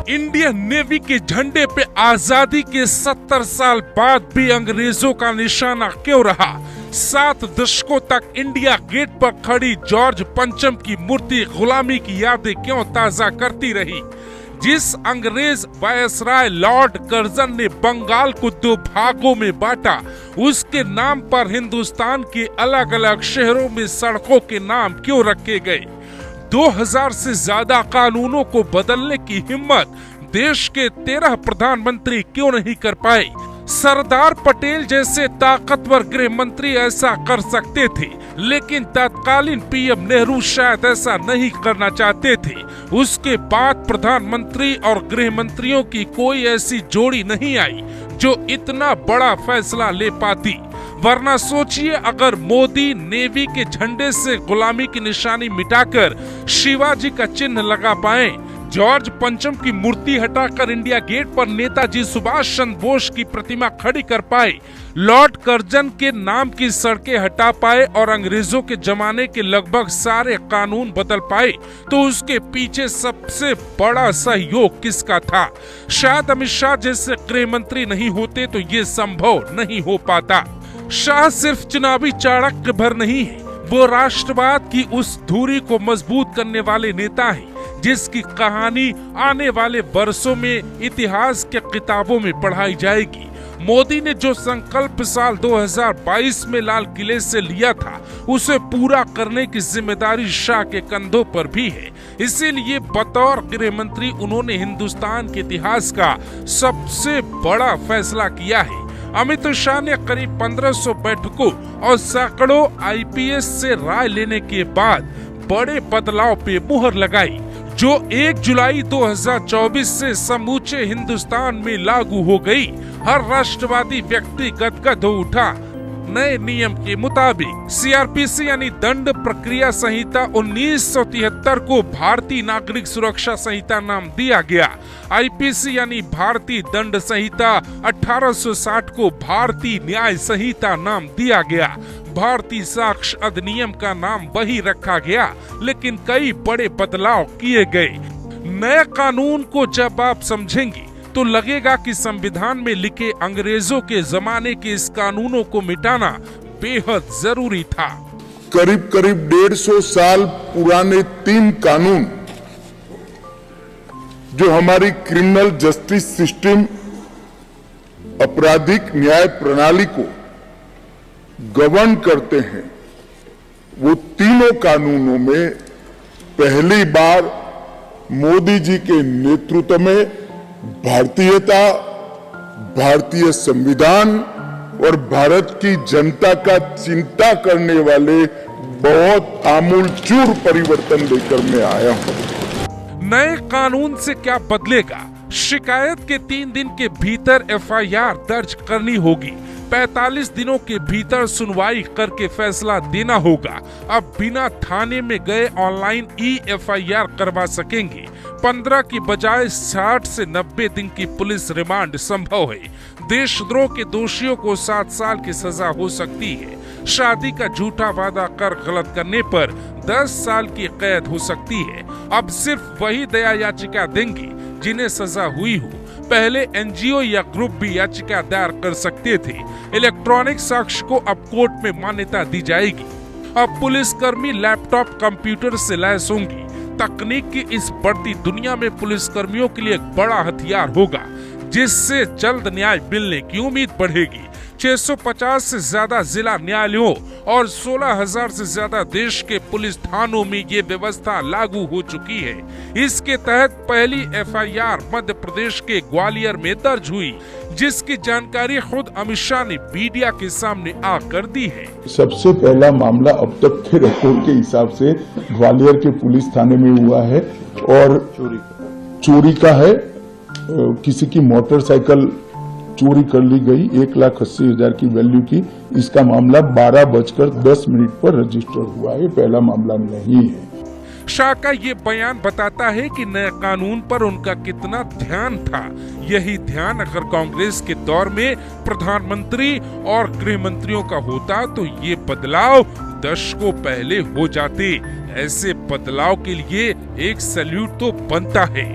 Indian navy के झंडे पे आजादी के 70 साल बाद भी अंग्रेजों का निशाना क्यों रहा? 7 दशकों तक इंडिया गेट पर खड़ी जॉर्ज पंचम की मूर्ति गुलामी की यादें क्यों ताजा करती रही? जिस अंग्रेज वायसराय लॉर्ड कर्जन ने बंगाल को 2 भागों में बांटा, उसके नाम पर हिंदुस्तान के अलग अलग शहरों में सड़कों के नाम क्यों रखे गए? 2000 से ज्यादा कानूनों को बदलने की हिम्मत देश के 13 प्रधानमंत्री क्यों नहीं कर पाए? सरदार पटेल जैसे ताकतवर गृह मंत्री ऐसा कर सकते थे, लेकिन तत्कालीन पीएम नेहरू शायद ऐसा नहीं करना चाहते थे। उसके बाद प्रधानमंत्री और गृह मंत्रियों की कोई ऐसी जोड़ी नहीं आई जो इतना बड़ा फैसला ले पाती। वरना सोचिए, अगर मोदी नेवी के झंडे से गुलामी की निशानी मिटाकर शिवाजी का चिन्ह लगा पाए, जॉर्ज पंचम की मूर्ति हटाकर इंडिया गेट पर नेताजी सुभाष चंद्र बोस की प्रतिमा खड़ी कर पाए, लॉर्ड कर्जन के नाम की सड़कें हटा पाए और अंग्रेजों के जमाने के लगभग सारे कानून बदल पाए, तो उसके पीछे सबसे बड़ा सहयोग किसका था? शायद अमित शाह जैसे गृह मंत्री नहीं होते तो ये संभव नहीं हो पाता। शाह सिर्फ चुनावी चाणक्य भर नहीं है, वो राष्ट्रवाद की उस धुरी को मजबूत करने वाले नेता हैं, जिसकी कहानी आने वाले वर्षों में इतिहास के किताबों में पढ़ाई जाएगी। मोदी ने जो संकल्प साल 2022 में लाल किले से लिया था, उसे पूरा करने की जिम्मेदारी शाह के कंधों पर भी है। इसीलिए बतौर गृह मंत्री उन्होंने हिंदुस्तान के इतिहास का सबसे बड़ा फैसला किया है। अमित शाह ने करीब 1500 बैठकों और सैकड़ों आईपीएस से राय लेने के बाद बड़े बदलाव पे मुहर लगाई, जो 1 जुलाई 2024 से समूचे हिंदुस्तान में लागू हो गई। हर राष्ट्रवादी व्यक्ति गदगद हो उठा। नए नियम के मुताबिक सीआरपीसी यानी दंड प्रक्रिया संहिता 1973 को भारतीय नागरिक सुरक्षा संहिता नाम दिया गया। आईपीसी यानी भारतीय दंड संहिता 1860 को भारतीय न्याय संहिता नाम दिया गया। भारतीय साक्ष्य अधिनियम का नाम वही रखा गया, लेकिन कई बड़े बदलाव किए गए। नए कानून को जब आप समझेंगे तो लगेगा कि संविधान में लिखे अंग्रेजों के जमाने के इस कानूनों को मिटाना बेहद जरूरी था। करीब करीब 150 साल पुराने 3 कानून जो हमारी क्रिमिनल जस्टिस सिस्टम, आपराधिक न्याय प्रणाली को गवर्न करते हैं, वो तीनों कानूनों में पहली बार मोदी जी के नेतृत्व में भारतीयता, भारतीय संविधान और भारत की जनता का चिंता करने वाले बहुत आमूलचूल परिवर्तन लेकर मैं आया हूं। नए कानून से क्या बदलेगा? शिकायत के 3 दिन के भीतर एफआईआर दर्ज करनी होगी। 45 दिनों के भीतर सुनवाई करके फैसला देना होगा। अब बिना थाने में गए ऑनलाइन एफआईआर करवा सकेंगे। 15 की बजाय 60 से 90 दिन की पुलिस रिमांड संभव है। देशद्रोह के दोषियों को 7 साल की सजा हो सकती है। शादी का झूठा वादा कर गलत करने पर 10 साल की कैद हो सकती है। अब सिर्फ वही दया याचिका देंगे जिन्हें सजा हुई हो। पहले एनजीओ या ग्रुप भी याचिका दायर कर सकते थे। इलेक्ट्रॉनिक साक्ष्य को अब कोर्ट में मान्यता दी जाएगी। अब पुलिसकर्मी लैपटॉप कंप्यूटर से लैस होंगी। तकनीक की इस बढ़ती दुनिया में पुलिसकर्मियों के लिए एक बड़ा हथियार होगा, जिससे जल्द न्याय मिलने की उम्मीद बढ़ेगी। 650 से ज्यादा जिला न्यायालयों और 16,000 से ज्यादा देश के पुलिस थानों में ये व्यवस्था लागू हो चुकी है। इसके तहत पहली एफआईआर मध्य प्रदेश के ग्वालियर में दर्ज हुई, जिसकी जानकारी खुद अमित शाह ने मीडिया के सामने आकर दी है। सबसे पहला मामला अब तक के रिपोर्ट के हिसाब से ग्वालियर के पुलिस थाने में हुआ है और चोरी का है। किसी की मोटरसाइकिल चोरी कर ली गई 1,80,000 की वैल्यू की। इसका मामला 12:10 पर रजिस्टर हुआ है। पहला मामला नहीं है। शाह का ये बयान बताता है कि नए कानून पर उनका कितना ध्यान था। यही ध्यान अगर कांग्रेस के दौर में प्रधानमंत्री और गृह मंत्रियों का होता तो ये बदलाव दशकों पहले हो जाते। ऐसे बदलाव के लिए एक सैल्यूट तो बनता है।